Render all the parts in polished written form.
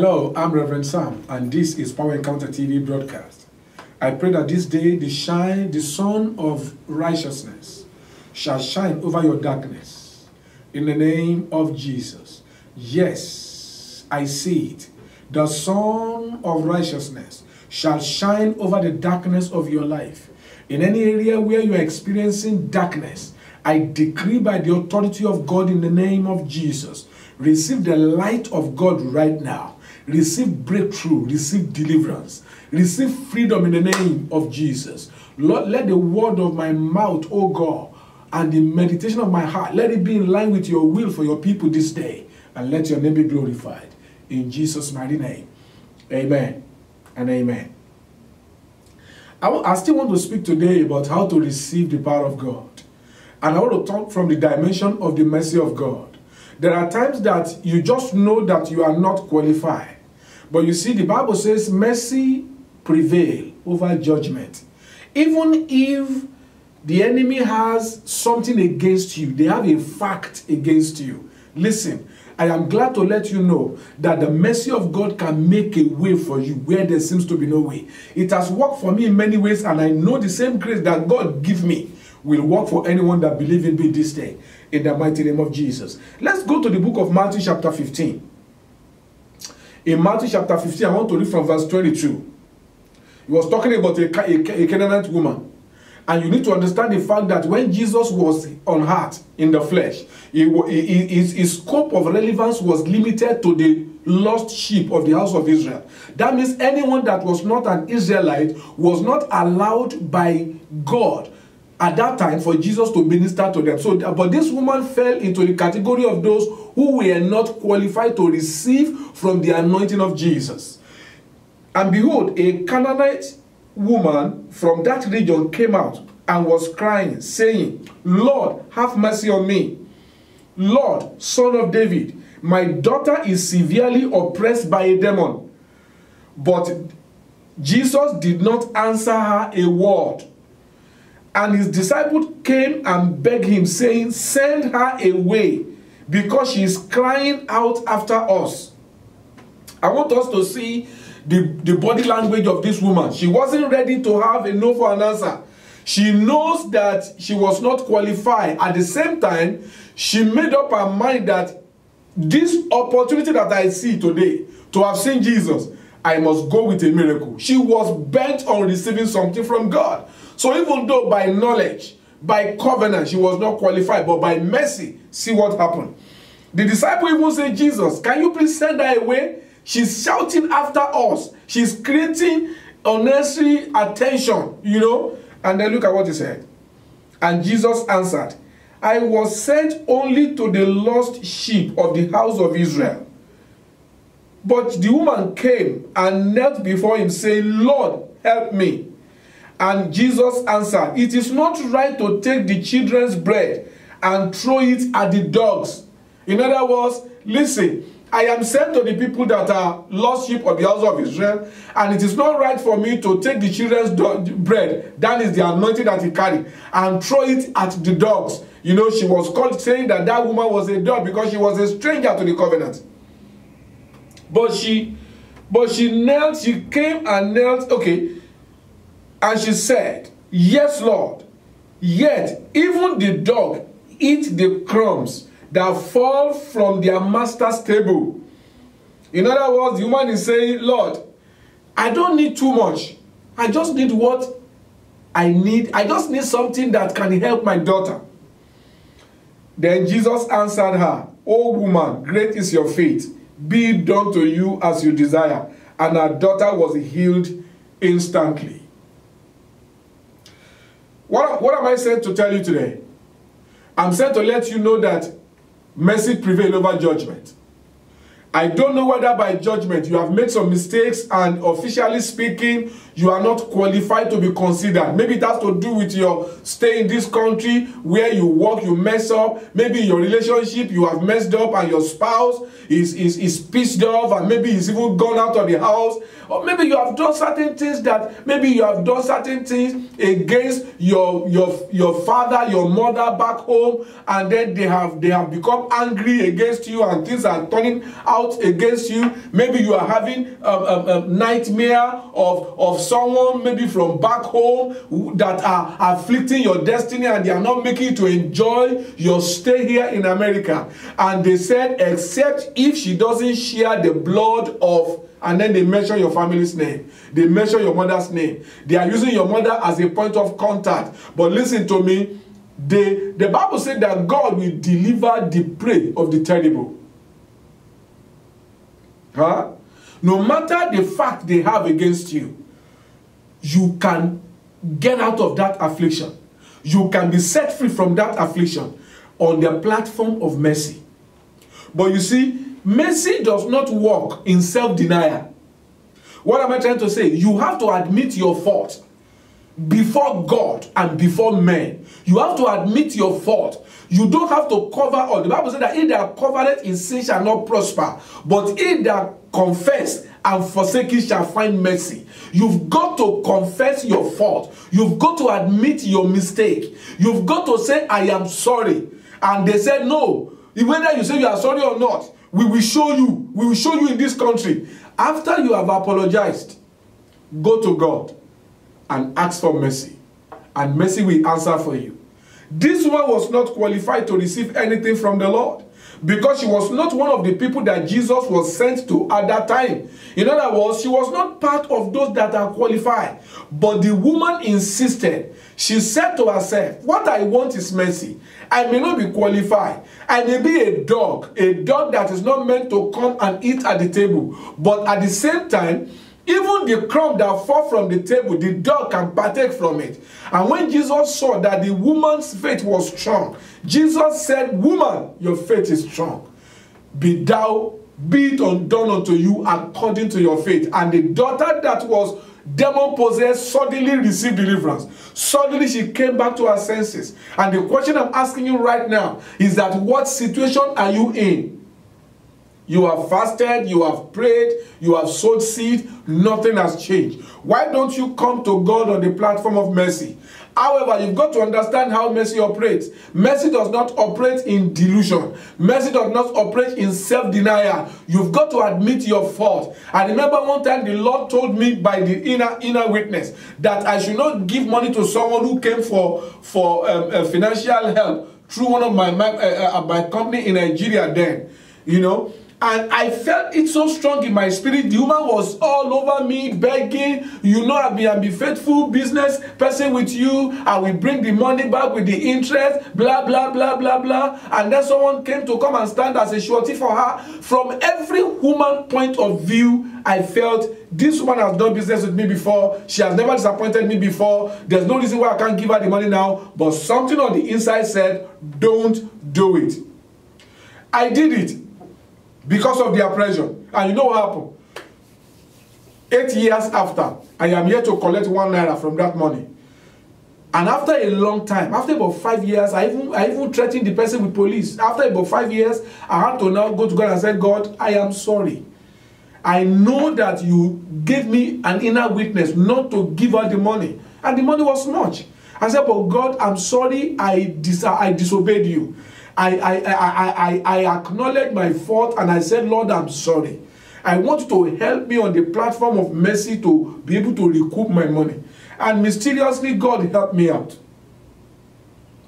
Hello, I'm Reverend Sam, and this is Power Encounter TV broadcast. I pray that this day the sun of righteousness shall shine over your darkness. In the name of Jesus. Yes, I see it. The sun of righteousness shall shine over the darkness of your life. In any area where you are experiencing darkness, I decree by the authority of God in the name of Jesus, receive the light of God right now. Receive breakthrough, receive deliverance, receive freedom in the name of Jesus. Lord, let the word of my mouth, O God, and the meditation of my heart, let it be in line with your will for your people this day, and let your name be glorified. In Jesus' mighty name, amen and amen. I still want to speak today about how to receive the power of God. And I want to talk from the dimension of the mercy of God. There are times that you just know that you are not qualified. But you see, the Bible says mercy prevails over judgment. Even if the enemy has something against you, they have a fact against you. Listen, I am glad to let you know that the mercy of God can make a way for you where there seems to be no way. It has worked for me in many ways, and I know the same grace that God gives me will work for anyone that believes in me this day, in the mighty name of Jesus. Let's go to the book of Matthew chapter 15. In Matthew chapter 15, I want to read from verse 22. He was talking about a Canaanite woman. And you need to understand the fact that when Jesus was on earth in the flesh, his scope of relevance was limited to the lost sheep of the house of Israel. That means anyone that was not an Israelite was not allowed by God at that time for Jesus to minister to them. So, but this woman fell into the category of those who were not qualified to receive from the anointing of Jesus. And behold, a Canaanite woman from that region came out and was crying, saying, Lord, have mercy on me. Lord, Son of David, my daughter is severely oppressed by a demon. But Jesus did not answer her a word. And his disciples came and begged him, saying, send her away, because she is crying out after us. I want us to see the body language of this woman. She wasn't ready to have a no for an answer. She knows that she was not qualified. At the same time, she made up her mind that this opportunity that I see today, to have seen Jesus, I must go with a miracle. She was bent on receiving something from God. So even though by knowledge, by covenant, she was not qualified, but by mercy, see what happened. The disciple even said, Jesus, can you please send her away? She's shouting after us. She's creating unnecessary attention, you know. And then look at what he said. And Jesus answered, I was sent only to the lost sheep of the house of Israel. But the woman came and knelt before him, saying, Lord, help me. And Jesus answered, it is not right to take the children's bread and throw it at the dogs. In other words, listen, I am sent to the people that are lost sheep of the house of Israel, and it is not right for me to take the children's bread, that is the anointing that he carried, and throw it at the dogs. You know, she was called saying that that woman was a dog because she was a stranger to the covenant. But she knelt, she came and knelt, okay, and she said, yes, Lord, yet even the dog eat the crumbs that fall from their master's table. In other words, the woman is saying, Lord, I don't need too much. I just need what I need. I just need something that can help my daughter. Then Jesus answered her, O woman, great is your faith. Be it done to you as you desire. And her daughter was healed instantly. What am I sent to tell you today? I'm sent to let you know that mercy prevails over judgment. I don't know whether by judgment you have made some mistakes and officially speaking, you are not qualified to be considered. Maybe it has to do with your stay in this country where you work, you mess up. Maybe your relationship, you have messed up and your spouse is pissed off and maybe he's even gone out of the house. Or maybe you have done certain things against your father, your mother back home, and then they have become angry against you and things are turning out out against you. Maybe you are having a nightmare of someone maybe from back home that are afflicting your destiny, and they are not making you to enjoy your stay here in America. And they said, except if she doesn't share the blood of, and then they mention your family's name. They mention your mother's name. They are using your mother as a point of contact. But listen to me. The Bible said that God will deliver the prey of the terrible. Huh? No matter the fact they have against you, you can get out of that affliction. You can be set free from that affliction on the platform of mercy. But you see, mercy does not work in self-denial. What am I trying to say? You have to admit your fault before God and before men. You have to admit your fault. You don't have to cover all. The Bible says that he that covereth in sin shall not prosper, but he that confess and forsake it shall find mercy. You've got to confess your fault. You've got to admit your mistake. You've got to say, I am sorry. And they said, no. Whether you say you are sorry or not, we will show you. We will show you in this country. After you have apologized, go to God and ask for mercy. And mercy will answer for you. This woman was not qualified to receive anything from the Lord, because she was not one of the people that Jesus was sent to at that time. In other words, she was not part of those that are qualified. But the woman insisted. She said to herself, what I want is mercy. I may not be qualified. I may be a dog that is not meant to come and eat at the table. But at the same time, even the crumb that fall from the table, the dog can partake from it. And when Jesus saw that the woman's faith was strong, Jesus said, woman, your faith is strong. Be it done unto you according to your faith. And the daughter that was demon-possessed suddenly received deliverance. Suddenly she came back to her senses. And the question I'm asking you right now is that what situation are you in? You have fasted, you have prayed, you have sowed seed, nothing has changed. Why don't you come to God on the platform of mercy? However, you've got to understand how mercy operates. Mercy does not operate in delusion. Mercy does not operate in self-denial. You've got to admit your fault. I remember one time the Lord told me by the inner witness that I should not give money to someone who came for financial help through one of my company in Nigeria then, you know. And I felt it so strong in my spirit. The woman was all over me, begging, you know, I'll be faithful business person with you. I will bring the money back with the interest, blah, blah, blah, blah, blah. And then someone came to come and stand as a surety for her. From every woman point of view, I felt this woman has done business with me before. She has never disappointed me before. There's no reason why I can't give her the money now. But something on the inside said, don't do it. I did it. Because of their pressure. And you know what happened? 8 years after, I am here to collect 1 naira from that money. And after a long time, after about 5 years, I even threatened the person with police. After about 5 years, I had to now go to God and say, God, I am sorry. I know that you gave me an inner witness not to give her the money. And the money was much. I said, but God, I'm sorry I disobeyed you. I acknowledged my fault and I said, Lord, I'm sorry. I want you to help me on the platform of mercy to be able to recoup my money. And mysteriously, God helped me out.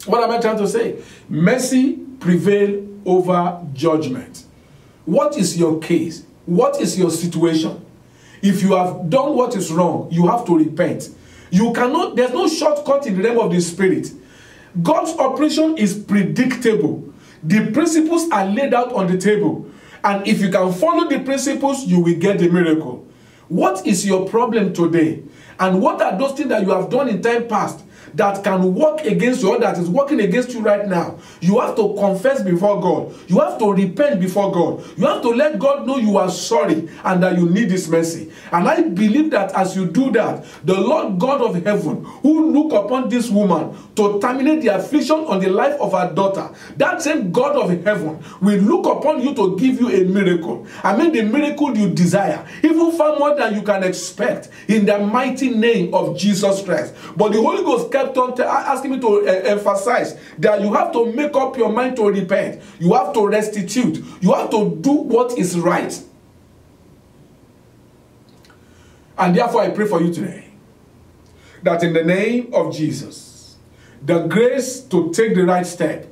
What am I trying to say? Mercy prevails over judgment. What is your case? What is your situation? If you have done what is wrong, you have to repent. You cannot, there's no shortcut in the realm of the spirit. God's operation is predictable. The principles are laid out on the table. And if you can follow the principles, you will get the miracle. What is your problem today? And what are those things that you have done in time past that can work against you or that is working against you right now? You have to confess before God. You have to repent before God. You have to let God know you are sorry and that you need His mercy. And I believe that as you do that, the Lord God of heaven, who look upon this woman to terminate the affliction on the life of her daughter, that same God of heaven will look upon you to give you a miracle. I mean the miracle you desire, even far more than you can expect, in the mighty name of Jesus Christ. But the Holy Ghost kept on asking me to emphasize that you have to make up your mind to repent. You have to restitute. You have to do what is right. And therefore, I pray for you today that in the name of Jesus, the grace to take the right step,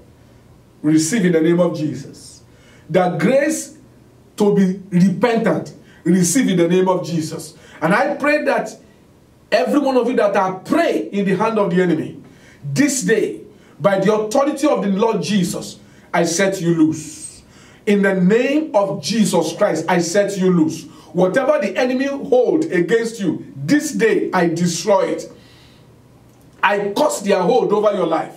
receive in the name of Jesus. The grace to be repentant, receive in the name of Jesus. And I pray that every one of you that are prey in the hand of the enemy, this day, by the authority of the Lord Jesus, I set you loose. In the name of Jesus Christ, I set you loose. Whatever the enemy hold against you, this day I destroy it. I curse their hold over your life.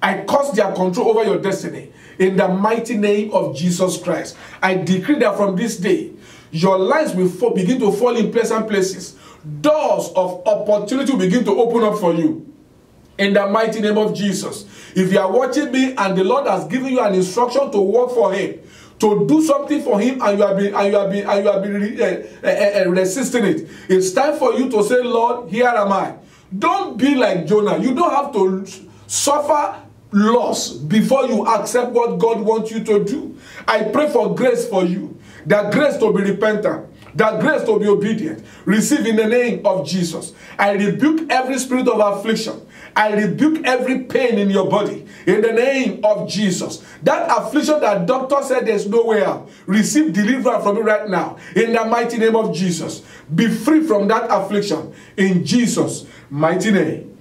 I curse their control over your destiny. In the mighty name of Jesus Christ, I decree that from this day, your lives will begin to fall in pleasant places. Doors of opportunity will begin to open up for you. In the mighty name of Jesus. If you are watching me and the Lord has given you an instruction to work for Him, to do something for Him, and you have been resisting it, it's time for you to say, Lord, here am I. Don't be like Jonah. You don't have to suffer loss before you accept what God wants you to do. I pray for grace for you. That grace to be repentant. That grace to be obedient. Receive in the name of Jesus. I rebuke every spirit of affliction. I rebuke every pain in your body. In the name of Jesus. That affliction that doctor said there's no way out. Receive deliverance from it right now. In the mighty name of Jesus. Be free from that affliction. In Jesus' mighty name.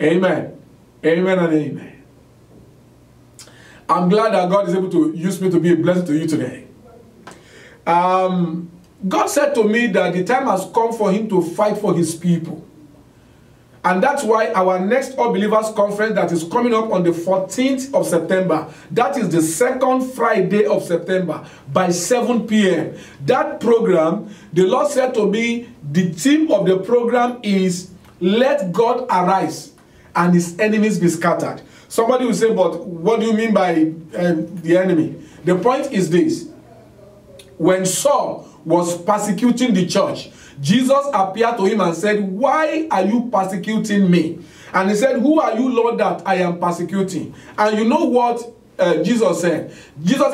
Amen. Amen and amen. I'm glad that God is able to use me to be a blessing to you today. God said to me that the time has come for Him to fight for His people. And that's why our next All Believers Conference that is coming up on the 14th of September, that is the second Friday of September by 7 p.m. That program, the Lord said to me, the theme of the program is, let God arise and His enemies be scattered. Somebody will say, but what do you mean by the enemy? The point is this. When Saul was persecuting the church, Jesus appeared to him and said, why are you persecuting me? And he said, who are you, Lord, that I am persecuting? And you know what Jesus said?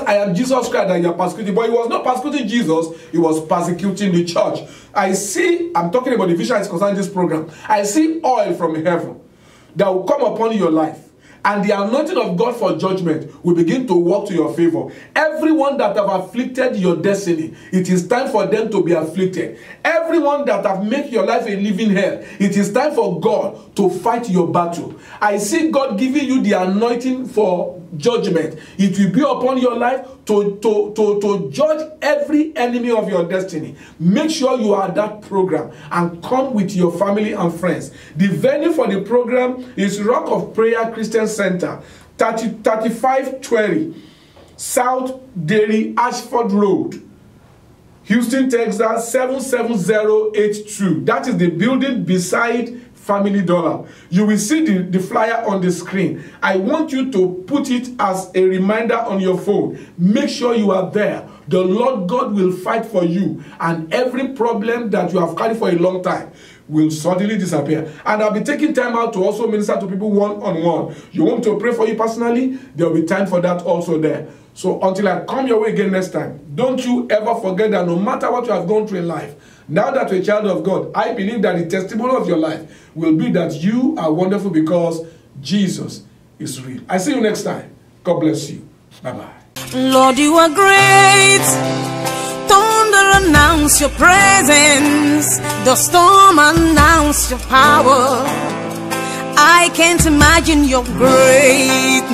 I am Jesus Christ that you are persecuting. But he was not persecuting Jesus, he was persecuting the church. I'm talking about the vision that is concerning this program. I see oil from heaven that will come upon your life. And the anointing of God for judgment will begin to work to your favor. Everyone that have afflicted your destiny, it is time for them to be afflicted. Everyone that have made your life a living hell, it is time for God to fight your battle. I see God giving you the anointing for judgment. It will be upon your life to judge every enemy of your destiny. Make sure you are at that program and come with your family and friends. The venue for the program is Rock of Prayer Christian Center, 3520 South Derry Ashford Road, Houston, Texas 77082. That is the building beside Family Dollar. You will see the flyer on the screen. I want you to put it as a reminder on your phone. Make sure you are there. The Lord God will fight for you, and every problem that you have carried for a long time will suddenly disappear. And I'll be taking time out to also minister to people one-on-one. You want me to pray for you personally? There will be time for that also there. So until I come your way again next time, don't you ever forget that no matter what you have gone through in life, now that you're a child of God, I believe that the testimony of your life will be that you are wonderful because Jesus is real. I see you next time. God bless you. Bye-bye. Lord, you are great. Thunder announce your presence. The storm announce your power. I can't imagine your greatness.